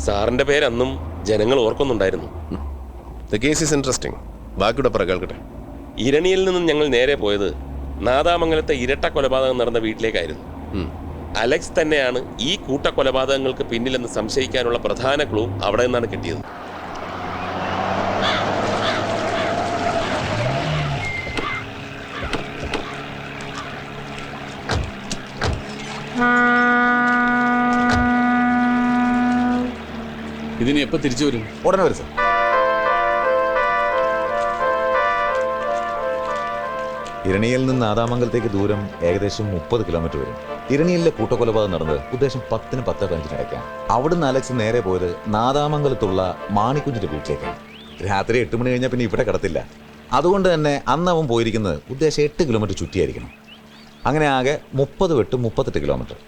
സാറിന്റെ പേര് അന്നും ജനങ്ങൾ ഓർക്കുന്നുണ്ടായിരുന്നു. The case is interesting. ബാക്കിയുടെ പറ കേൾക്കട്ടെ. ഇരണിയിൽ നിന്നും ഞങ്ങൾ നേരെ പോയത് നാദാമംഗലത്തെ ഇരട്ട കൊലപാതകം നടന്ന വീട്ടിലേക്കായിരുന്നു. അലക്സ് തന്നെയാണ് ഈ കൂട്ടക്കൊലപാതകങ്ങൾക്ക് പിന്നിലെന്ന് സംശയിക്കാനുള്ള പ്രധാന ക്ലൂ അവിടെ നിന്നാണ് കിട്ടിയത്. ഇതിന് എപ്പോൾ തിരിച്ചു വരും? ഉടനെ വരും സാർ. ഇരണിയിൽ നിന്ന് നാദാമംഗലത്തേക്ക് ദൂരം ഏകദേശം 30 കിലോമീറ്റർ വരും. ഇരണിയിലെ കൂട്ടക്കൊലപാതകം നടന്നത് ഉദ്ദേശം 10-ന് 10:15 ഇടയ്ക്കാണ്. അവിടുന്ന് അലക്സ് നേരെ പോയത് നാദാമംഗലത്തുള്ള മാണിക്കുഞ്ഞിന്റെ വീട്ടിലേക്കാണ്. രാത്രി 8 മണി കഴിഞ്ഞാൽ പിന്നെ ഇവിടെ കിടത്തില്ല. അതുകൊണ്ട് തന്നെ അന്ന് അവൻ പോയിരിക്കുന്നത് ഉദ്ദേശം 8 കിലോമീറ്റർ ചുറ്റിയായിരിക്കണം. അങ്ങനെ ആകെ 30-38 കിലോമീറ്റർ.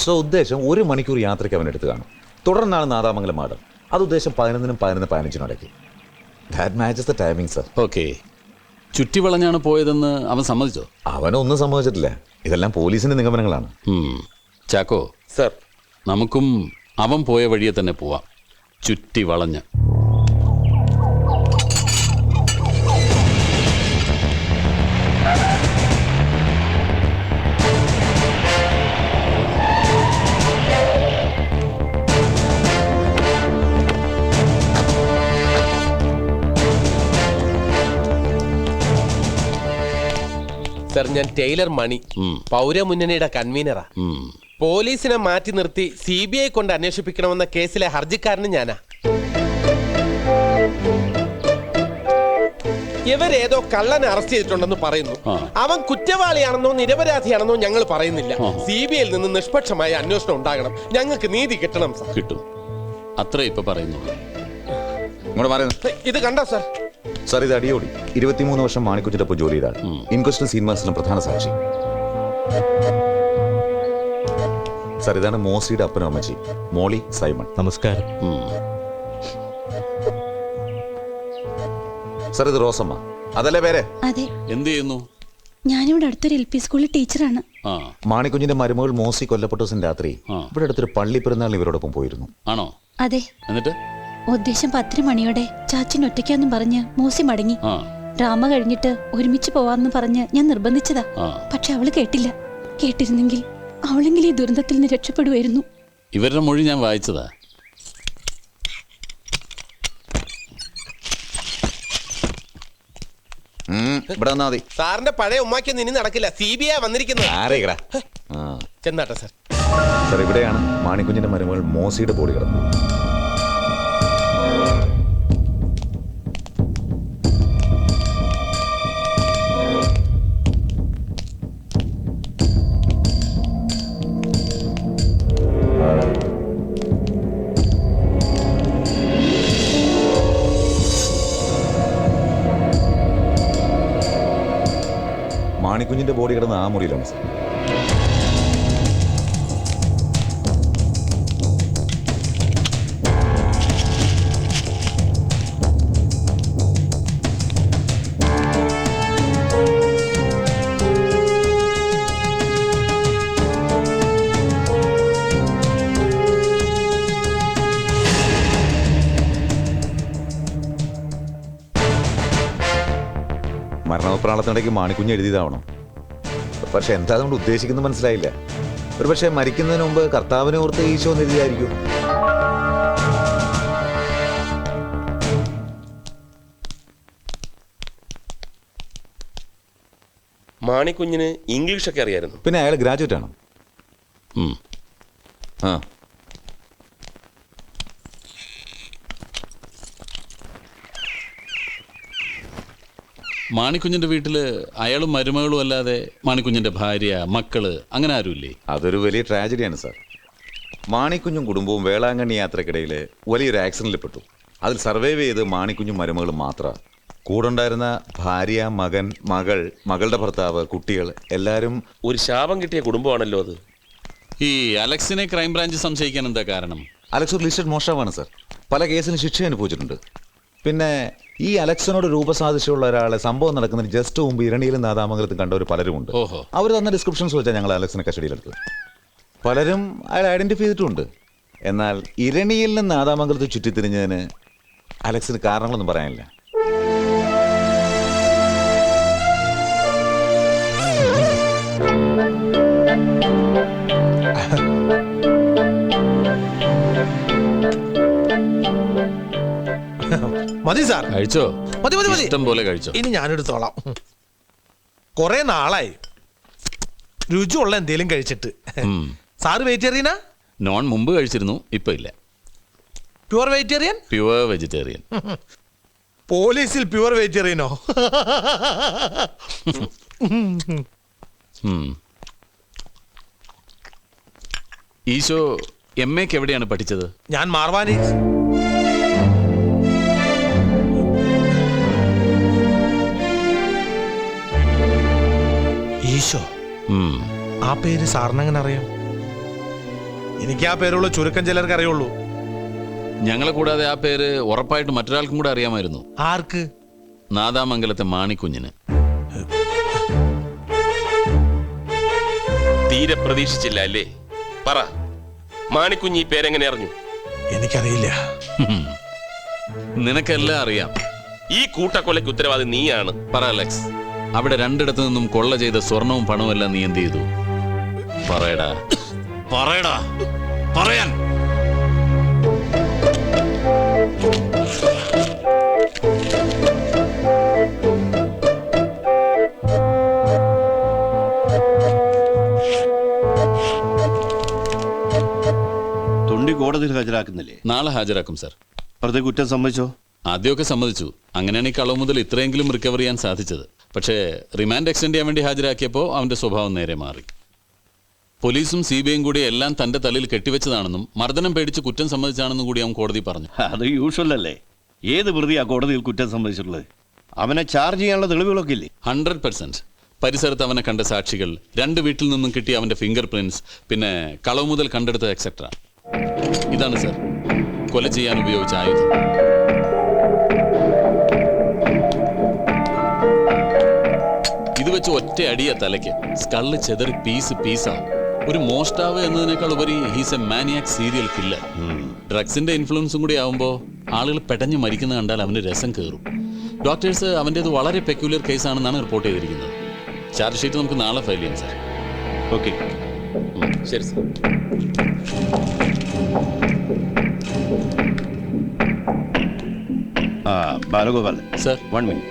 സോ ഉദ്ദേശം 1 മണിക്കൂർ യാത്രയ്ക്ക് അവൻ എടുത്ത് കാണും. തുടർന്നാണ് നാദാമംഗലം മാടം. അത് ഉദ്ദേശം 11-നും 11:15 ഇടയ്ക്ക്. That matches the timing sir. Okay, ചുറ്റിവളഞ്ഞാണ് പോയതെന്ന് അവൻ സമ്മതിച്ചോ? അവനൊന്നും സമ്മതിച്ചിട്ടില്ല. ഇതെല്ലാം പോലീസിന്റെ നിഗമനങ്ങളാണ്. ചാക്കോ സർ, നമുക്കും അവൻ പോയ വഴിയെ തന്നെ പോവാം, ചുറ്റിവളഞ്ഞ്. സർ, ഞാൻ ടൈലർ മണി, പൗരമുന്നണിയുടെ കൺവീനറാ. പോലീസിനെ മാറ്റി നിർത്തി CBI കൊണ്ട് അന്വേഷിപ്പിക്കണമെന്ന കേസിലെ ഹർജിക്കാരന് ഞാനാ. ഇവരേതോ കള്ളനെ അറസ്റ്റ് ചെയ്തിട്ടുണ്ടെന്ന് പറയുന്നു. അവൻ കുറ്റവാളിയാണെന്നോ നിരപരാധിയാണെന്നോ ഞങ്ങൾ പറയുന്നില്ല. CBI നിന്ന് നിഷ്പക്ഷമായ അന്വേഷണം ഉണ്ടാകണം. ഞങ്ങൾക്ക് നീതി കിട്ടണം സർ. കിട്ടും, അത്ര ഇപ്പൊ പറയുന്നുള്ളൂ. ഇത് കണ്ടോ സർ? സാർ, ഇത് അടിയോടി 23 വർഷം മാണിക്കുഞ്ഞിന്റെ ഒപ്പം ജോലി ചെയ്താൽ ഇൻക്വസ്റ്റിലും സീൻമാസിലും പ്രധാന സാക്ഷി. സാർ, ഇതാണ് മോസിയുടെ അപ്പനും അമ്മച്ചി, മോളി സൈമൺ. നമസ്കാരം. സാർ, ഇത് റോസമ്മ. അതല്ലേ പേര്? അതെ. എന്ത് ചെയ്യുന്നു? ഞാനിവിടെ അടുത്തൊരു LP സ്കൂളിൽ ടീച്ചറാണ്. മാണിക്കുഞ്ഞിന്റെ മരുമകൾ മോസി കൊല്ലപ്പെട്ട ദിവസം രാത്രി ഇവിടെ അടുത്തൊരു പള്ളി പെരുന്നാളിന് ഇവരോടൊപ്പം പോയിരുന്നു. ആണോ? അതെ. എന്നിട്ട് ഉദ്ദേശം 10 മണിയോടെ ചാച്ചൻ ഒറ്റയ്ക്കാന്നും പറഞ്ഞ് മോസി മടങ്ങി. ഡ്രാമ കഴിഞ്ഞിട്ട് ഒരുമിച്ച് പോവാന്ന് പറഞ്ഞ് ഞാൻ നിർബന്ധിച്ചതാ. പക്ഷെ അവള് കേട്ടില്ല. കേട്ടിരുന്നെങ്കിൽ അവളെങ്കിലും ഈ ദുരന്തത്തിൽ നിന്ന് രക്ഷപ്പെടുമായിരുന്നു. ഇവരുടെ മൊഴി ഞാൻ വായിച്ചതാ. സാറിന്റെ പഴയ ഉമ്മാക്കൊന്നും ഇനി നടക്കില്ല. CBI വന്നിരിക്കുന്നത്. ചെന്നാട്ടെ സർ. സാർ, ഇവിടെയാണ് മാണിക്കുഞ്ഞിന്റെ മരുമകൾ മോസിയുടെ ബോഡി കിടന്നത്. മാണിക്കുഞ്ഞിന്റെ ബോഡി കിടന്ന് ആ മുറിയിലാണ് സാർ. മരണപ്രാളത്തിനിടയ്ക്ക് മാണിക്കുഞ്ഞ് എഴുതിയതാവണം. പക്ഷെ എന്താ അതുകൊണ്ട് ഉദ്ദേശിക്കുന്നത് മനസ്സിലായില്ല. ഒരു പക്ഷേ മരിക്കുന്നതിന് മുമ്പ് കർത്താവിനെ ഓർത്ത് ഈശോ എന്ന് എഴുതിയായിരിക്കും. മാണിക്കുഞ്ഞിന് ഇംഗ്ലീഷൊക്കെ അറിയായിരുന്നു. പിന്നെ അയാൾ ഗ്രാജുവേറ്റ് ആണ്. മാണിക്കുഞ്ഞിന്റെ വീട്ടില് അയാളും മരുമകളും അല്ലാതെ മാണിക്കുഞ്ഞിന്റെ ഭാര്യ, മക്കള് അങ്ങനെ ആരുമില്ലേ? അതൊരു വലിയ ട്രാജഡിയാണ് സാർ. മാണിക്കുഞ്ഞും കുടുംബവും വേളാങ്കണ്ണി യാത്രക്കിടയിൽ വലിയൊരു ആക്സിഡന്റിൽ പെട്ടു. അതിൽ സർവൈവ് ചെയ്ത് മാണിക്കുഞ്ഞും മരുമകളും മാത്രമാണ്. കൂടെ ഉണ്ടായിരുന്ന ഭാര്യ, മകൻ, മകൾ, മകളുടെ ഭർത്താവ്, കുട്ടികൾ എല്ലാവരും ഒരു ശാപം കിട്ടിയ കുടുംബമാണല്ലോ അത്. ഈ അലക്സിനെ ക്രൈംബ്രാഞ്ച് സംശയിക്കാൻ എന്താ കാരണം? അലക്സ് ഒരു ലിസ്റ്റഡ് മോഷ്ടാവാണ് സാർ. പല കേസിലും ശിക്ഷ അനുഭവിച്ചിട്ടുണ്ട്. പിന്നെ ഈ അലക്സിനോട് രൂപസാദൃശ്യമുള്ള ഒരാളെ സംഭവം നടക്കുന്നതിന് ജസ്റ്റ് മുമ്പ് ഇരണിയിലും നാദാമംഗലത്തും കണ്ടവർ പലരുമുണ്ട്. അവർ തന്ന ഡിസ്ക്രിപ്ഷൻസ് വെച്ചാൽ ഞങ്ങൾ അലക്സിനെ കസ്റ്റഡിയിലെടുത്തത്. പലരും അയാൾ ഐഡന്റിഫൈ ചെയ്തിട്ടുണ്ട്. എന്നാൽ ഇരണിയിൽ നിന്ന് നാദാമംഗലത്ത് ചുറ്റിത്തിരിഞ്ഞതിന് അലക്സിന് കാരണങ്ങളൊന്നും പറയാനില്ല. മതി സാർ, കഴിച്ചോ? മതി മതി മതി, ഇഷ്ടം പോലെ കഴിച്ചോ. ഇനി ഞാനെടുത്തോളാം. കുറെ നാളായി രുചിയുള്ള എന്തേലും കഴിച്ചിട്ട്. സാറ് വെജിറ്റേറിയനാ? നോൺ മുമ്പ് കഴിച്ചിരുന്നു, ഇപ്പൊ ഇല്ല. Pure vegetarian? Pure vegetarian. പോലീസിൽ പ്യുവർ വെജിറ്റേറിയനോ? ഈശോ MA-ക്ക് എവിടെയാണ് പഠിച്ചത്? ഞാൻ മാർവാനി. ഈശോ, ആ പേര് സാറിനെങ്ങനെ അറിയാം? എനിക്ക് ആ പേരുള്ള ചുരുക്കം ചിലർക്ക് അറിയുള്ളൂ. ഞങ്ങളെ കൂടാതെ ആ പേര് ഉറപ്പായിട്ട് മറ്റൊരാൾക്കും കൂടെ അറിയാമായിരുന്നു. ആർക്ക്? നാദാമംഗലത്തെ മാണിക്കുഞ്ഞിന്. തീരെ പ്രതീക്ഷിച്ചില്ല അല്ലേ? പറ, മാണിക്കുഞ്ഞ് ഈ പേരെങ്ങനെ അറിഞ്ഞു? എനിക്കറിയില്ല. നിനക്കെല്ലാം അറിയാം. ഈ കൂട്ടക്കൊലയ്ക്ക് ഉത്തരവാദി നീയാണ്. പറ അലക്സ്, അവിടെ രണ്ടിടത്തു നിന്നും കൊള്ള ചെയ്ത സ്വർണവും പണവും എല്ലാം നീ എന്ത് ചെയ്തു? പറയടാ, പറയടാ, പറയാൻ. തൊണ്ടി കോടതിയിൽ ഹാജരാക്കുന്നില്ലേ? നാളെ ഹാജരാക്കും സർ. പ്രതി കുറ്റം സമ്മതിച്ചോ? ആദ്യമൊക്കെ സമ്മതിച്ചു. അങ്ങനെയാണ് ഈ കളവ് മുതൽ ഇത്രയെങ്കിലും റിക്കവർ ചെയ്യാൻ സാധിച്ചത്. പക്ഷേ റിമാൻഡ് എക്സ്റ്റെൻഡ് ചെയ്യാൻ വേണ്ടി ഹാജരാക്കിയപ്പോൾ അവന്റെ സ്വഭാവം നേരെ മാറി. പോലീസും CBIയും കൂടി എല്ലാം തന്റെ തലയിൽ കെട്ടിവെച്ചതാണെന്നും മർദ്ദനം പേടിച്ച് കുറ്റം സമ്മതിച്ചാണെന്നും കൂടി അവൻ കോടതി പറഞ്ഞു. അത് യൂഷ്വൽ അല്ലേ? ഏത് പ്രതിയാ കോടതിയിൽ കുറ്റം സമ്മതിച്ചിട്ടുള്ളത്? അവനെ ചാർജ് ചെയ്യാനുള്ള തെളിവുകളൊക്കെ ഇല്ലേ? 100%. പരിസരത്ത് അവനെ കണ്ട സാക്ഷികൾ, 2 വീട്ടിൽ നിന്നും കിട്ടിയ അവന്റെ ഫിംഗർ പ്രിന്റ്സ്, പിന്നെ കളവ് മുതൽ കണ്ടെടുത്ത എക്സെട്ര. ഇതാണ് സർ കൊല ചെയ്യാൻ ഉപയോഗിച്ച ആയുധം. ഇത് വെച്ച് ഒറ്റ അടിയ തലയ്ക്ക് സ്കള്ള് ചെതറി പീസാവും. ഒരു മോഷ്ടാവ് എന്നതിനേക്കാൾ ഉപരി he's a maniac serial killer. ഡ്രഗ്സിന്റെ ഇൻഫ്ലുവൻസും കൂടി ആവുമ്പോൾ ആളുകൾ പെടഞ്ഞു മരിക്കുന്ന കണ്ടാൽ അവന് രസം കയറും. ഡോക്ടേഴ്സ് അവൻ്റേത് വളരെ പെക്യുലർ കേസാണെന്നാണ് റിപ്പോർട്ട് ചെയ്തിരിക്കുന്നത്. ചാർജ് ഷീറ്റ് നമുക്ക് നാളെ ഫയൽ ചെയ്യാം സാർ. ഓക്കെ, ശരി സർ. ബാലഗോപാൽ സർ. 1 മിനിറ്റ്.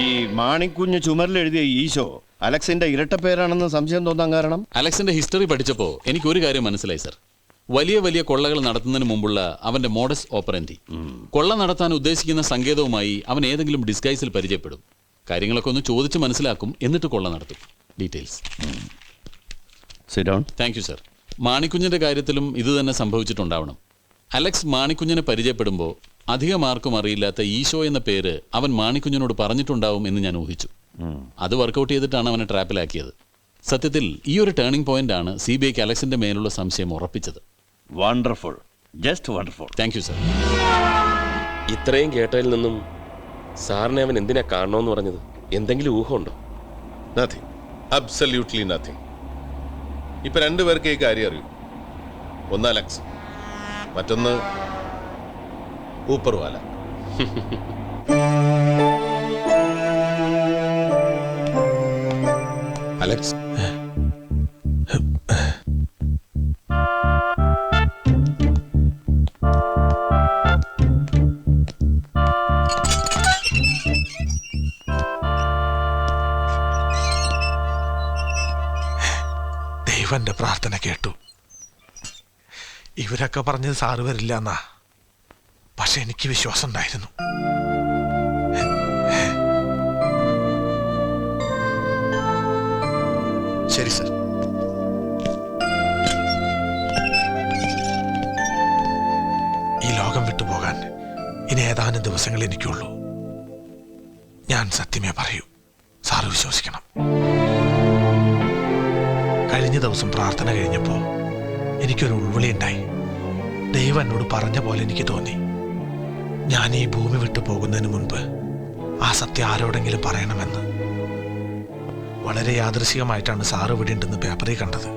ഈ മാണിക്കുഞ്ഞ് ചുമരിൽ എഴുതിയ ഈശോ അലക്സിന്റെ ഇരട്ട പേരാണെന്ന് സംശയം തോന്നാൻ കാരണം? അലക്സിന്റെ ഹിസ്റ്ററി പഠിച്ചപ്പോൾ എനിക്ക് ഒരു കാര്യം മനസ്സിലായി സർ. വലിയ വലിയ കൊള്ളകൾ നടത്തുന്നതിന് മുമ്പുള്ള അവന്റെ മോഡസ് ഓപ്പറൻറ്റി, കൊള്ള നടത്താൻ ഉദ്ദേശിക്കുന്ന സങ്കേതവുമായി അവൻ ഏതെങ്കിലും ഡിസ്ഗൈസിൽ പരിചയപ്പെടും. കാര്യങ്ങളൊക്കെ ഒന്ന് ചോദിച്ച് മനസ്സിലാക്കും, എന്നിട്ട് കൊള്ള നടത്തും. ഡീറ്റെയിൽസ്. Thank you sir. മാണിക്കുഞ്ഞിന്റെ കാര്യത്തിലും ഇത് തന്നെ സംഭവിച്ചിട്ടുണ്ടാവണം. അലക്സ് മാണിക്കുഞ്ഞിനെ പരിചയപ്പെടുമ്പോൾ അധികം ആർക്കും അറിയില്ലാത്ത ഈശോ എന്ന പേര് അവൻ മാണിക്കുഞ്ഞിനോട് പറഞ്ഞിട്ടുണ്ടാവും എന്ന് ഞാൻ ഊഹിച്ചു. അത് വർക്കൗട്ട് ചെയ്തിട്ടാണ് അവനെ ട്രാപ്പിലാക്കിയത്. സത്യത്തിൽ ഈ ഒരു ടേണിംഗ് പോയിന്റ് ആണ് CBIക്ക് അലക്സിന്റെ മേലുള്ള സംശയം ഉറപ്പിച്ചത്. Wonderful, just wonderful. Thank you sir. ഇത്രയും കേട്ടതിൽ നിന്നും സാറിനെ അവൻ എന്തിനാ കാണണമെന്ന് പറഞ്ഞത്? എന്തെങ്കിലും ഊഹമുണ്ടോ? Nothing, absolutely nothing. ഇപ്പൊ 2 പേർക്ക് ഈ കാര്യം അറിയൂ. ഒന്ന് അലക്സ്, മറ്റൊന്ന് ഊപ്പർവാല. അലക്സ്, ദൈവന്റെ പ്രാർത്ഥന കേട്ടു. ഇവരൊക്കെ പറഞ്ഞത് സാറ് വരില്ല എന്നാ, പക്ഷെ എനിക്ക് വിശ്വാസം ഉണ്ടായിരുന്നു. ശരി സർ. ഈ ലോകം വിട്ടുപോകാൻ ഇനി ഏതാനും ദിവസങ്ങൾ എനിക്കുള്ളൂ. ഞാൻ സത്യമേ പറയൂ, സാറ് വിശ്വസിക്കണം. കഴിഞ്ഞ ദിവസം പ്രാർത്ഥന കഴിഞ്ഞപ്പോൾ എനിക്കൊരു ഉൾവിളി ഉണ്ടായി. ദൈവം എന്നോട് പറഞ്ഞ പോലെ എനിക്ക് തോന്നി. ഞാൻ ഈ ഭൂമി വിട്ടു പോകുന്നതിന് മുൻപ് ആ സത്യം ആരോടെങ്കിലും പറയണമെന്ന്. വളരെ യാദൃശികമായിട്ടാണ് സാറ് ഇവിടെ ഉണ്ടെന്ന് പേപ്പറിൽ കണ്ടത്.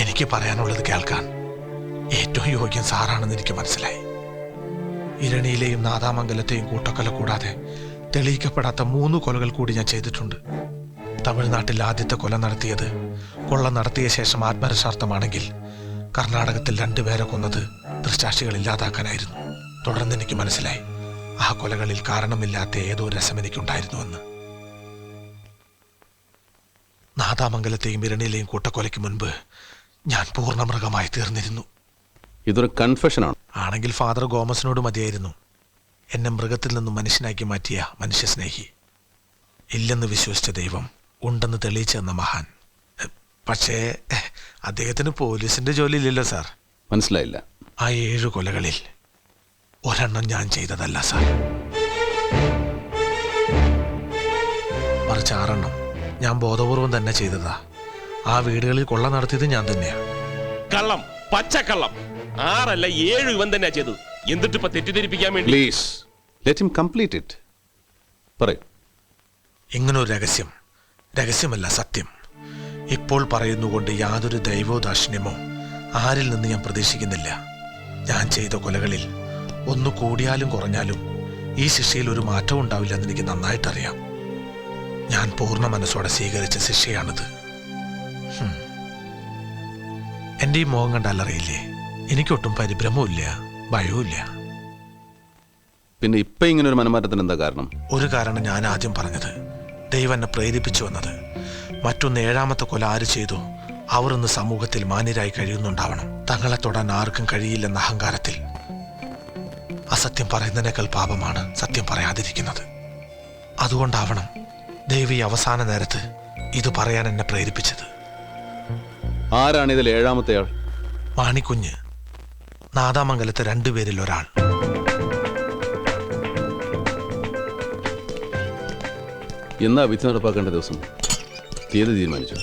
എനിക്ക് പറയാനുള്ളത് കേൾക്കാൻ ഏറ്റവും യോഗ്യം സാറാണെന്ന് എനിക്ക് മനസ്സിലായി. ഇരണിയിലെയും നാദാമംഗലത്തെയും കൂട്ടക്കൊല കൂടാതെ തെളിയിക്കപ്പെടാത്ത 3 കൊലകൾ കൂടി ഞാൻ ചെയ്തിട്ടുണ്ട്. തമിഴ്നാട്ടിൽ ആദ്യത്തെ കൊല നടത്തിയത് കൊള്ള നടത്തിയ ശേഷം ആത്മരക്ഷാർത്ഥമാണെങ്കിൽ കർണാടകത്തിൽ 2 പേരെ കൊന്നത് ദൃക്സാക്ഷികൾ ഇല്ലാതാക്കാനായിരുന്നു. തുടർന്ന് എനിക്ക് മനസ്സിലായി ആ കൊലകളിൽ കാരണമില്ലാത്ത ഏതോ രസം എനിക്കുണ്ടായിരുന്നുവെന്ന്. നാദാമംഗലത്തെയും ഇരണിയിലെയും കൂട്ടക്കൊലയ്ക്ക് മുൻപ് ഞാൻ പൂർണ്ണ മൃഗമായി തീർന്നിരുന്നു. ഇതൊരു കൺഫെഷനാണ്. ആണെങ്കിൽ ഫാദർ ഗോമസിനോട് മതിയായിരുന്നു. എന്നെ മൃഗത്തിൽ നിന്നും മനുഷ്യനാക്കി മാറ്റിയ മനുഷ്യസ്നേഹി. ഇല്ലെന്ന് വിശ്വസിച്ച ദൈവം ഉണ്ടെന്ന് തെളിയിച്ചെന്ന മഹാൻ. പക്ഷേ അദ്ദേഹത്തിന് പോലീസിന്റെ ജോലി ഇല്ലല്ലോ സാർ. മനസ്സിലായില്ല. ആ 7 കൊലകളിൽ ഒരെണ്ണം ഞാൻ ചെയ്തതല്ല സാർ. മറിച്ച് 6 എണ്ണം ഞാൻ ബോധപൂർവം തന്നെ ചെയ്തതാ. ആ വീടുകളിൽ കൊള്ള നടത്തിയത് ഞാൻ തന്നെയാ. കള്ളം, പച്ചക്കള്ളം. 6 അല്ല 7 ഇവൻ തന്നെയാ ചെയ്തത്. എന്നിട്ട് ഇപ്പൊ തെറ്റിദ്ധരിപ്പിക്കാൻ വേണ്ടി. Please let him complete it. പറയൂ. ഇങ്ങനൊരു രഹസ്യമല്ല, സത്യം. ഇപ്പോൾ പറയുന്നുകൊണ്ട് യാതൊരു ദൈവോദാക്ഷിണ്യമോ ആരിൽ നിന്ന് ഞാൻ പ്രതീക്ഷിക്കുന്നില്ല. ഞാൻ ചെയ്ത കൊലകളിൽ ഒന്ന് കൂടിയാലും കുറഞ്ഞാലും ഈ ശിക്ഷയിൽ ഒരു മാറ്റവും ഉണ്ടാവില്ലെന്ന് എനിക്ക് നന്നായിട്ടറിയാം. ഞാൻ പൂർണ്ണ മനസ്സോടെ സ്വീകരിച്ച ശിക്ഷയാണിത്. എൻ്റെ ഈ മോഹം കണ്ടാലറിയില്ലേ, എനിക്കൊട്ടും പരിഭ്രമവും ഇല്ല, ഭയവും ഇല്ല. പിന്നെ ഇപ്പൊ ഇങ്ങനെ ഒരു മനമാറ്റത്തിന് എന്താ കാരണം? ഒരു കാരണം ഞാൻ ആദ്യം പറഞ്ഞത്, ദൈവം എന്നെ പ്രേരിപ്പിച്ചു വന്നത്. മറ്റൊന്ന്, 7ാമത്തെ കൊല ആര് ചെയ്തു അവർ ഇന്ന് സമൂഹത്തിൽ മാന്യരായി കഴിയുന്നുണ്ടാവണം. തങ്ങളെ തൊടാൻ ആർക്കും കഴിയില്ലെന്ന അഹങ്കാരത്തിൽ. അസത്യം പറയുന്നതിനേക്കാൾ പാപമാണ് സത്യം പറയാതിരിക്കുന്നത്. അതുകൊണ്ടാവണം ദൈവം ഈ അവസാന നേരത്ത് ഇത് പറയാൻ എന്നെ പ്രേരിപ്പിച്ചത്. ആരാണ് ഇതിൽ 7ാമത്തെ ആൾ? മാണിക്കുഞ്ഞ്, നാദാമംഗലത്തെ 2 പേരിൽ ഒരാൾ. എന്നാ വിധി നടപ്പാക്കേണ്ട ദിവസം? തീയതി തീരുമാനിച്ചു?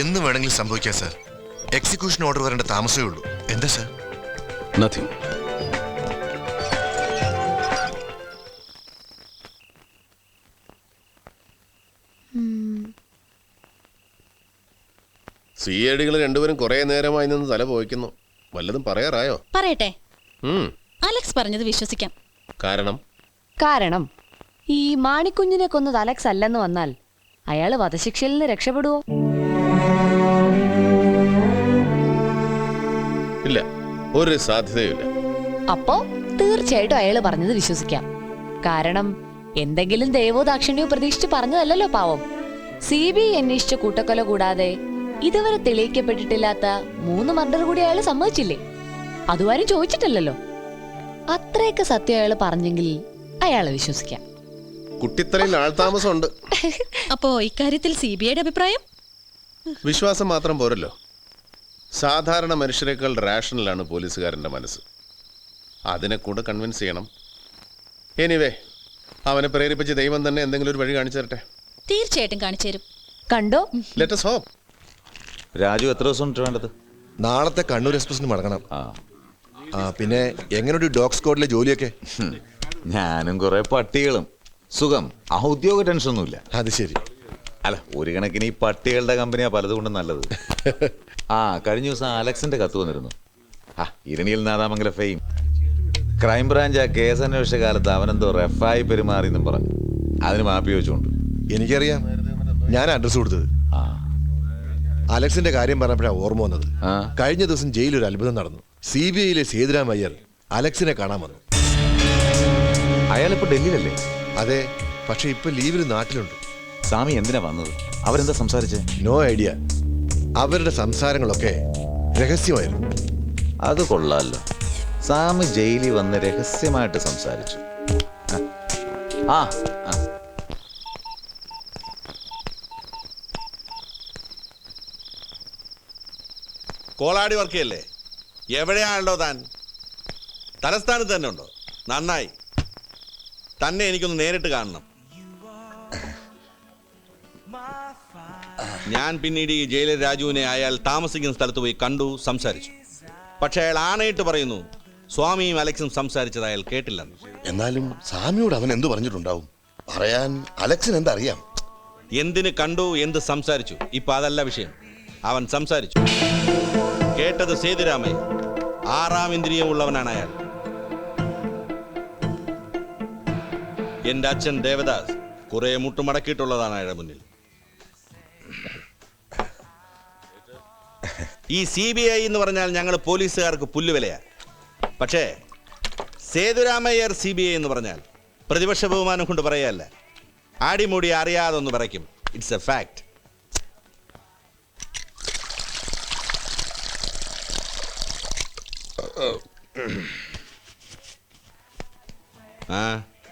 എന്ന് വേണമെങ്കിലും സംഭവിക്കാം സാർ. എക്സിക്യൂഷൻ ഓർഡർ വരേണ്ട താമസമേ ഉള്ളൂ. എന്താ സാർ? നത്തിങ്. സിഐഡികൾ രണ്ടുപേരും കുറെ നേരമായി നിന്ന് തല പോയിക്കുന്നു. വല്ലതും പറയാറായോ? പറയട്ടെ, അലക്സ് പറഞ്ഞത് വിശ്വസിക്കാം. കാരണം ഈ മാണിക്കുഞ്ഞിനെ കൊന്നത് അലക്സ് അല്ലെന്ന് വന്നാൽ അയാള് വധശിക്ഷയിൽ നിന്ന് രക്ഷപ്പെടുവോ? ഇല്ല, ഒരു സാധ്യതയുമില്ല. അപ്പോ തീർച്ചയായിട്ടും അയാള് പറഞ്ഞത് വിശ്വസിക്കാം. കാരണം എന്തെങ്കിലും ദൈവോദാക്ഷിണ്യോ പ്രതീക്ഷിച്ച് പറഞ്ഞതല്ലല്ലോ പാവം. CBI അന്വേഷിച്ച കൂട്ടക്കൊല കൂടാതെ ഇതുവരെ തെളിയിക്കപ്പെട്ടിട്ടില്ലാത്ത 3 മർഡർ കൂടി അയാള് സമ്മതിച്ചില്ലേ? അതുവാരും ചോദിച്ചിട്ടില്ലല്ലോ. അത്രയൊക്കെ സത്യം അയാള് പറഞ്ഞെങ്കിൽ അയാളെ വിശ്വസിക്കാം. കുട്ടിത്തലയിൽ ആൾതാമസമുണ്ട്. അപ്പോ ഇക്കാര്യത്തിൽ CBIയുടെ അഭിപ്രായം? വിശ്വാസം മാത്രം പോരല്ലോ. സാധാരണ മനുഷ്യരെക്കാൾ റാഷണലാണ് പോലീസുകാരൻ്റെ മനസ്സ്. അതിനെ കൂടെ കൺവിൻസ് ചെയ്യണം. എനിവേ, അവനെ പ്രേരിപ്പിച്ച് ദൈവം തന്നെ എന്തെങ്കിലും ഒരു വഴി കാണിച്ചു തരട്ടെ. തീർച്ചയായിട്ടും കാണിച്ചു തരും. കണ്ടോ? Let us hope. രാജു എത്ര ദിവസം വേണ്ടത്? നാളത്തെ കണ്ണൂർ എക്സ്പ്രസിന് മടങ്ങണം. പിന്നെ എങ്ങനെയുണ്ട് ഡോഗ് സ്ക്വാഡിലെ ജോലിയൊക്കെ? ഞാനും കുറെ പട്ടികളും. സുഖം, ഔദ്യോഗിക ടെൻഷനൊന്നുമില്ല. അത് ശരി. അല്ല, ഒരു കണക്കിന് ഈ പട്ടികളുടെ കമ്പനിയാ പലതുകൊണ്ടും നല്ലത്. കഴിഞ്ഞ ദിവസം അലക്സിന്റെ കത്ത് വന്നിരുന്നു. ഇരണിയിൽ നാദാമംഗല ഫെയിം. ക്രൈംബ്രാഞ്ച് ആ കേസ് അന്വേഷിച്ച കാലത്ത് അവനെന്തോ റഫായി പെരുമാറിയെന്നും പറഞ്ഞു. അതിന് മാപ്പി വെച്ചുകൊണ്ട്. എനിക്കറിയാം, ഞാൻ അഡ്രസ് കൊടുത്തത്. അലക്സിന്റെ കാര്യം പറഞ്ഞപ്പോഴാണ് ഓർമ്മ വന്നത്. കഴിഞ്ഞ ദിവസം ജയിലിൽ ഒരു അത്ഭുതം നടന്നു. CBIയിലെ സേതുരാം അയ്യർ അലക്സിനെ കാണാൻ വന്നു. അയാളിപ്പോ ഡൽഹിയിലല്ലേ? അതെ, പക്ഷെ ഇപ്പൊ ലീവിൽ നാട്ടിലുണ്ട്. സ്വാമി എന്തിനാ വന്നത്? അവരെന്താ സംസാരിച്ചേ? No idea. അവരുടെ സംസാരങ്ങളൊക്കെ രഹസ്യമായിരുന്നു. അത് കൊള്ളാമല്ലോ. സ്വാമി ജയിലിൽ വന്ന് രഹസ്യമായിട്ട് സംസാരിച്ചു. കോളാടി വർക്ക് ചെയ്യല്ലേ? എവിടെയാണല്ലോ താൻ? തലസ്ഥാനത്ത് തന്നെ ഉണ്ടോ? നന്നായി. തന്നെ എനിക്കൊന്ന് നേരിട്ട് കാണണം. ഞാൻ പിന്നീട് ഈ ജയിലർ രാജുവിനെ അയാൾ താമസിക്കുന്ന സ്ഥലത്ത് പോയി കണ്ടു, സംസാരിച്ചു. പക്ഷെ അയാൾ ആണയിട്ട് പറയുന്നു സ്വാമിയും അലക്സും സംസാരിച്ചത് അയാൾ കേട്ടില്ലെന്ന്. എന്നാലും സ്വാമിയോട് അവൻ എന്തു പറഞ്ഞിട്ടുണ്ടാവും? പറയാൻ അലക്സിന് എന്തറിയാം? എന്തിന് കണ്ടു, എന്ത് സംസാരിച്ചു, ഇപ്പൊ അതല്ല വിഷയം. അവൻ സംസാരിച്ചു. കേട്ടത് സേതുരാമയ്യ. 6ാം ഇന്ദ്രിയമുള്ളവനാണ് അയാൾ. എന്റെ അച്ഛൻ ദേവദാസ് കുറെ മുട്ടുമടക്കിയിട്ടുള്ളതാണ് അയാളുടെ മുന്നിൽ. ഈ CBI എന്ന് പറഞ്ഞാൽ ഞങ്ങൾ പോലീസുകാർക്ക് പുല്ലുവിലയാ. പക്ഷേ സേതുരാമയ്യർ CBI എന്ന് പറഞ്ഞാൽ പ്രതിപക്ഷ ബഹുമാനം കൊണ്ട് പറയല്ല, ആടിമൂടി അറിയാതൊന്ന് പറയ്ക്കും. It's a fact. ആ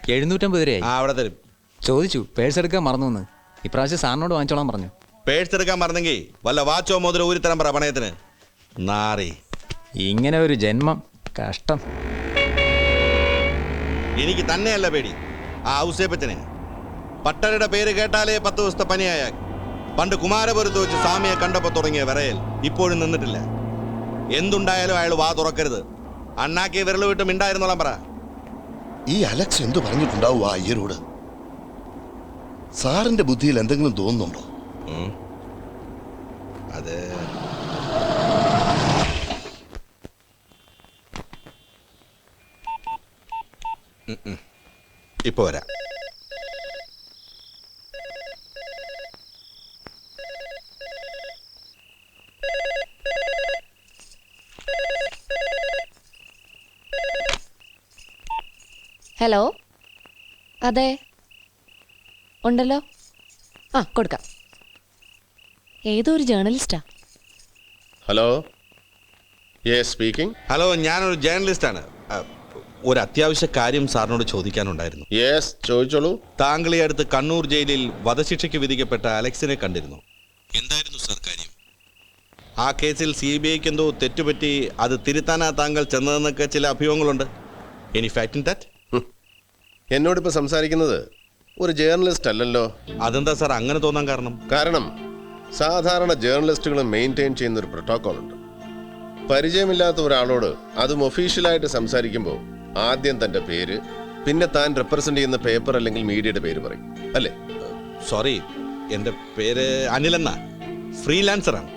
750 രൂപയായി. അവിടെ തരും. ചോദിച്ചു, പേഴ്സ് എടുക്കാൻ മറന്നു. ഇപ്രാവശ്യം സാറിനോട് വാങ്ങിച്ചോളാൻ പറഞ്ഞു. പേഴ്സ് എടുക്കാൻ പറഞ്ഞെങ്കിൽ വല്ല വാച്ചോ മുതലോ ഊരിത്തരം പറ പണയത്തിന്. നാറി. ഇങ്ങനെ ഒരു ജന്മം കഷ്ടം. എനിക്ക് തന്നെയല്ല പേടി, ആ ഔസേപ്പച്ചനെ. പട്ടരുടെ പേര് കേട്ടാലേ 10 ദിവസത്തെ പനിയായ. പണ്ട് കുമാരപുരത്ത് വെച്ച് സ്വാമിയെ കണ്ടപ്പോൾ തുടങ്ങിയ വിറയൽ ഇപ്പോഴും നിന്നിട്ടില്ല. എന്തുണ്ടായാലും അയാൾ വാ തുറക്കരുത്. അണ്ണാക്കി വിരൽ വിട്ട് മിണ്ടായിരുന്നോളാം പറ. ഈ അലക്സ് എന്തു പറഞ്ഞിട്ടുണ്ടാവും ആ അയ്യരോട്? സാറിന്റെ ബുദ്ധിയിൽ എന്തെങ്കിലും തോന്നുന്നുണ്ടോ? അത് ഇപ്പൊ വരാം. ഹലോ, അതെ, ഉണ്ടല്ലോ. ആ, കൊടുക്കാം. ഏതോ ഒരു ജേർണലിസ്റ്റാ. Hello, yes speaking. ഹലോ, ഞാനൊരു ജേർണലിസ്റ്റാണ്. ഒരു അത്യാവശ്യ കാര്യം സാറിനോട് ചോദിക്കാനുണ്ടായിരുന്നു. യെസ്, ചോദിച്ചോളൂ. താങ്കൾ ഈ അടുത്ത് കണ്ണൂർ ജയിലിൽ വധശിക്ഷയ്ക്ക് വിധിക്കപ്പെട്ട അലക്സിനെ കണ്ടിരുന്നു. എന്തായിരുന്നു സാർ കാര്യം? ആ കേസിൽ CBIക്ക് എന്തോ തെറ്റുപറ്റി, അത് തിരുത്താനാ താങ്കൾ ചെന്നതെന്നൊക്കെ ചില അഭിയോഗങ്ങളുണ്ട്. Any fact in that? എന്നോടിപ്പോൾ സംസാരിക്കുന്നത് ഒരു ജേർണലിസ്റ്റ് അല്ലല്ലോ. അതെന്താ സാർ അങ്ങനെ തോന്നാൻ കാരണം? കാരണം സാധാരണ ജേർണലിസ്റ്റുകൾ മെയിൻറ്റെയിൻ ചെയ്യുന്ന ഒരു പ്രോട്ടോകോൾ ഉണ്ട്. പരിചയമില്ലാത്ത ഒരാളോട് അതും ഒഫീഷ്യലായിട്ട് സംസാരിക്കുമ്പോൾ ആദ്യം തൻ്റെ പേര്, പിന്നെ താൻ റെപ്രസെന്റ് ചെയ്യുന്ന പേപ്പർ അല്ലെങ്കിൽ മീഡിയയുടെ പേര് പറയും, അല്ലേ? സോറി, എൻ്റെ പേര് അനിലെന്ന, ഫ്രീലാൻസറാണ്.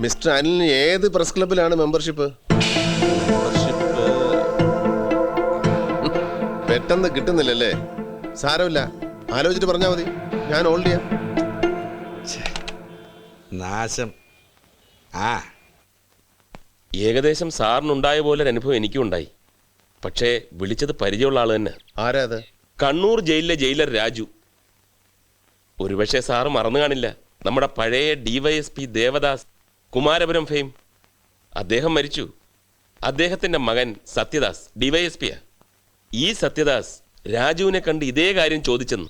മിസ്റ്റർ അനിലിന് ഏത് പ്രസ് ക്ലബിലാണ് മെമ്പർഷിപ്പ്? പെട്ടെന്ന് കിട്ടുന്നില്ലല്ലേ? സാരമില്ല, ആലോചിച്ചിട്ട് പറഞ്ഞാൽ മതി, ഞാൻ ഹോൾഡ് ചെയ്യാം. നാശം. ഏകദേശം സാറിനുണ്ടായ പോലെ ഒരു അനുഭവം എനിക്കും ഉണ്ടായി. പക്ഷേ വിളിച്ചത് പരിചയമുള്ള ആൾ തന്നെ. ആരാ അത്? കണ്ണൂർ ജയിലിലെ ജയിലർ രാജു. ഒരുപക്ഷെ സാറ് മറന്നു കാണില്ല, നമ്മുടെ പഴയ DYSP ദേവദാസ്, കുമാരപുരം ഫെയിം. അദ്ദേഹം മരിച്ചു. അദ്ദേഹത്തിൻ്റെ മകൻ സത്യദാസ് DYSPയാ. ഈ സത്യദാസ് രാജുവിനെ കണ്ട് ഇതേ കാര്യം ചോദിച്ചെന്ന്.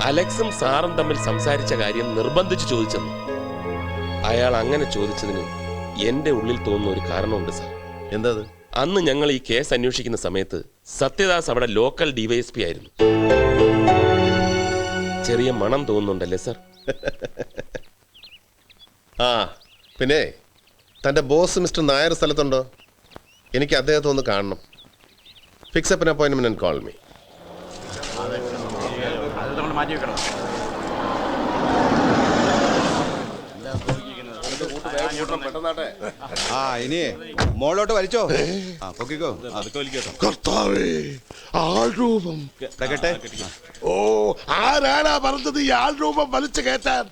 അലക്സും സാറും തമ്മിൽ സംസാരിച്ച കാര്യം നിർബന്ധിച്ച് ചോദിച്ചെന്ന്. അയാൾ അങ്ങനെ ചോദിച്ചതിന് എൻ്റെ ഉള്ളിൽ തോന്നുന്ന ഒരു കാരണമുണ്ട് സാർ. എന്താ? അന്ന് ഞങ്ങൾ ഈ കേസ് അന്വേഷിക്കുന്ന സമയത്ത് സത്യദാസ് അവിടെ ലോക്കൽ DYSP ആയിരുന്നു. ചെറിയ മണം തോന്നുന്നുണ്ടല്ലേ സാർ? ആ, പിന്നെ തൻ്റെ ബോസ് മിസ്റ്റർ നായർ സ്ഥലത്തുണ്ടോ? എനിക്ക് അദ്ദേഹത്തെ ഒന്ന് കാണണം. Fix up an appointment and call me. ഇനി മോളോട്ട് വലിച്ചോ. പൊക്കിക്കോ. കർത്താവേ, ആൾരൂപം. ഓ, ആരാടാ പറഞ്ഞത് ഈ ആൾരൂപം വലിച്ചു കയറ്റാൻ?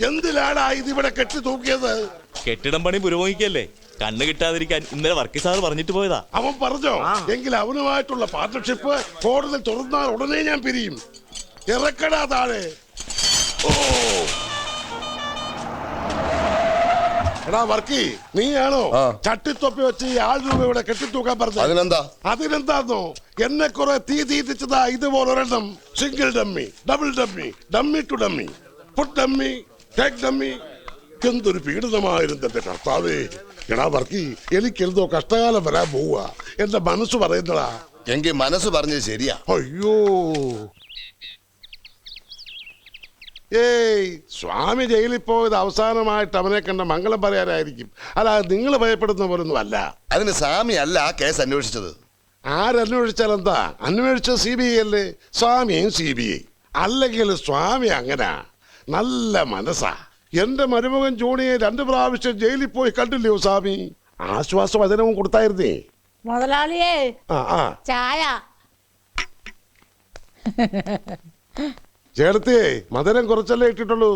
എന്തിനാടാ ഇതിവിടെ കെട്ടി തൂക്കിയത്? കെട്ടിടം പണി പുരോഗമിക്കല്ലേ, കണ്ണ് കിട്ടാതിരിക്കാൻ ഇന്നലെ വർക്കി സാർ പറഞ്ഞിട്ട് പോയതാ. അവൻ പറഞ്ഞോ? എങ്കിൽ അവനുമായിട്ടുള്ള പാർട്ണർഷിപ്പ് കോടതി തുറന്നാൽ ഉടനെ ഞാൻ പിരിയും. ഇറക്കടാ താഴെ. ഓ, എടാ വർക്കി, നീയാണോ ചട്ടിത്തൊപ്പി വെച്ച് ഈ ആൾരൂപ ഇവിടെ കെട്ടിത്തൂക്കാൻ പറഞ്ഞത്? അതിനെന്താന്നോ, എന്നെ കുറെ തീറ്റിച്ചതാ ഇതുപോലൊരെണ്ണം. Single dummy, double dummy, dummy to dummy, food dummy, cake dummy. എന്തൊരു പീഡനമായിരുന്നു എന്റെ കർത്താവേ. എടാ വർക്കി, എനിക്കെന്തോ കഷ്ടകാലം വരാൻ പോവുക. എന്റെ മനസ്സ് പറയുന്നടാ. എങ്കിൽ മനസ്സ് പറഞ്ഞത് ശരിയാ. അയ്യോ, ഏയ്, സ്വാമി ജയിലിൽ പോയത് അവസാനമായിട്ട് അവനെ കണ്ട മംഗളം പറയാനായിരിക്കും. അല്ലാതെ നിങ്ങൾ ഭയപ്പെടുന്ന പോലൊന്നും അല്ല. അതിന് സ്വാമി അല്ല ആ കേസ് അന്വേഷിച്ചത്. ആരന്വേഷിച്ചാൽ എന്താ? അന്വേഷിച്ചത് CBI അല്ലേ? സ്വാമിയും CBI. അല്ലെങ്കിൽ സ്വാമി അങ്ങനെ നല്ല മനസ്സാ. എന്റെ മരുമകൻ ജോണിയെ 2 പ്രാവശ്യം ജയിലിൽ പോയി കണ്ടില്ലയോ സ്വാമി? ആശ്വാസവചനവും കൊടുത്തായിരുന്നേ. മുതലാളിയേ ആ ചായ. ചേട്ടത്തിയേ, മധുരം കുറച്ചല്ലേ ഇട്ടിട്ടുള്ളൂ.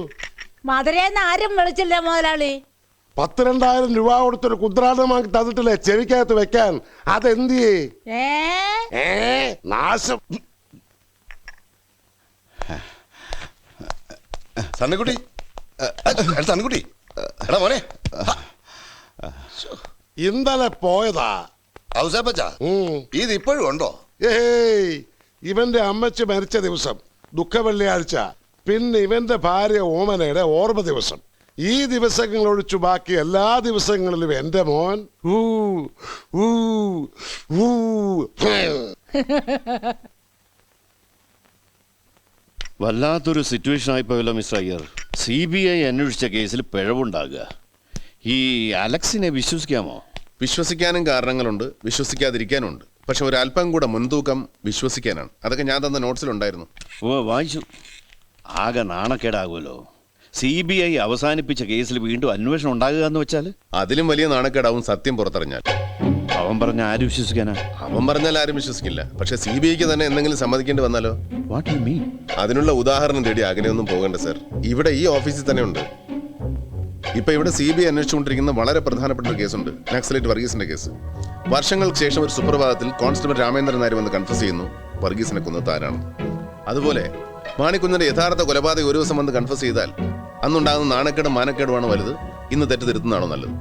മധുരേന്ന് ആരും വിളിച്ചില്ല മുതലാളി. 10,000-2,000 രൂപ കൊടുത്തൊരു കുദ്രാടമാക്കി തന്നിട്ടില്ലേ ചെവിക്കകത്ത് വെക്കാൻ? അതെന്തിയേ? നാശം. സണ്ണക്കുട്ടി, സണ്ണക്കുട്ടി, എടാ മോനെ, ഇന്നലെ പോയതാ. ഔസേപ്പച്ചാ, ഇത് ഇപ്പോഴും ഉണ്ടോ? ഏയ്, ഇവന്റെ അമ്മച്ചി മരിച്ച ദിവസം ദുഃഖ വെള്ളിയാഴ്ച, പിന്നെ ഇവന്റെ ഭാര്യ ഓമനയുടെ ഓർമ്മ ദിവസം. ഈ ദിവസങ്ങൾ ഒഴിച്ചു ബാക്കി എല്ലാ ദിവസങ്ങളിലും എന്റെ മോൻ വല്ലാത്തൊരു സിറ്റുവേഷൻ ആയിപ്പോയല്ലോ മിസ്റ്റർ അയ്യർ. CBI അന്വേഷിച്ച കേസിൽ പിഴവുണ്ടാകുക. ഈ അലക്സിനെ വിശ്വസിക്കാമോ? വിശ്വസിക്കാനും കാരണങ്ങളുണ്ട്, വിശ്വസിക്കാതിരിക്കാനുണ്ട്. പക്ഷെ ഒരല്പം കൂടെ മുൻതൂക്കം വിശ്വസിക്കാനാണ്. അതൊക്കെ ഞാൻ തന്ന നോട്ട്സിലുണ്ടായിരുന്നു. വായിച്ചു. ആകെ നാണക്കേടാകുമല്ലോ. CBI അവസാനിപ്പിച്ച കേസിൽ വീണ്ടും അന്വേഷണം ഉണ്ടാകുക എന്ന് വെച്ചാൽ അതിലും വലിയ നാണക്കേടാവും സത്യം പുറത്തറിഞ്ഞാൽ. അവൻ പറഞ്ഞ ആര് വിശ്വസിക്കാനാ? അവൻ പറഞ്ഞാൽ ആരും വിശ്വസിക്കില്ല. പക്ഷെ CBIക്ക് തന്നെ എന്തെങ്കിലും സമ്മതിക്കേണ്ടി വന്നാലോ? What you mean? അതിനുള്ള ഉദാഹരണം തേടി അകലെയൊന്നും പോകണ്ട സർ. ഇവിടെ ഈ ഓഫീസിൽ തന്നെ ഉണ്ട്. ഇപ്പൊ ഇവിടെ CBI അന്വേഷിച്ചുകൊണ്ടിരിക്കുന്ന വളരെ പ്രധാനപ്പെട്ട ഒരു കേസുണ്ട്, നക്സലൈറ്റ് വർഗീസിന്റെ കേസ്. വർഷങ്ങൾക്ക് ശേഷം ഒരു സുപ്രഭാതത്തിൽ കോൺസ്റ്റബിൾ രാമേന്ദ്രൻ നായർ വന്ന് കൺഫ്യൂസ് ചെയ്യുന്നു വർഗീസിനെ കൊന്നത് ആരാണ്. അതുപോലെ മാണിക്കുഞ്ഞിന്റെ യഥാർത്ഥ കൊലപാതകം ഒരു ദിവസം വന്ന് കൺഫ്യൂസ് ചെയ്താൽ അന്നുണ്ടാകുന്ന നാണക്കേടും മാനക്കേടുമാണ് വലുത്, ഇന്ന് തെറ്റ് തിരുത്തുന്നതാണോ നല്ലത്?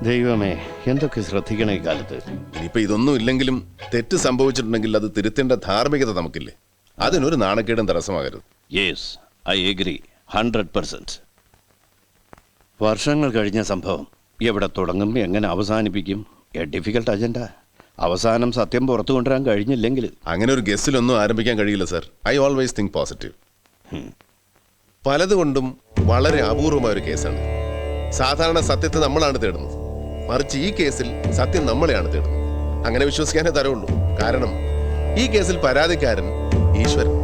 ദൈവമേ, എന്തൊക്കെ ശ്രദ്ധിക്കണം ഈ കാലത്ത്. ഇനിയിപ്പോ ഇതൊന്നും ഇല്ലെങ്കിലും തെറ്റ് സംഭവിച്ചിട്ടുണ്ടെങ്കിൽ അത് തിരുത്തേണ്ട ധാർമ്മികത നമുക്കില്ലേ? അതിനൊരു നാണക്കേടും തടസ്സമാകരുത്. Yes, I agree 100%. വർഷങ്ങൾ കഴിഞ്ഞ സംഭവം എവിടെ തുടങ്ങും, എങ്ങനെ അവസാനിപ്പിക്കും? A difficult agenda. അവസാനം സത്യം പുറത്തു കൊണ്ടുവരാൻ കഴിഞ്ഞില്ലെങ്കിൽ അങ്ങനെ ഒരു ഗസ്റ്റിലൊന്നും ആരംഭിക്കാൻ കഴിയില്ല sir. I always think positive. പലതുകൊണ്ടും വളരെ അപൂർവമായ ഒരു കേസാണ്. സാധാരണ സത്യത്തെ നമ്മളാണ് തേടുന്നത്, മറിച്ച് ഈ കേസിൽ സത്യം നമ്മളെയാണ് തേടുന്നത്. അങ്ങനെ വിശ്വസിക്കാനേ തരവുള്ളൂ. കാരണം ഈ കേസിൽ പരാതിക്കാരൻ ഈശ്വരൻ.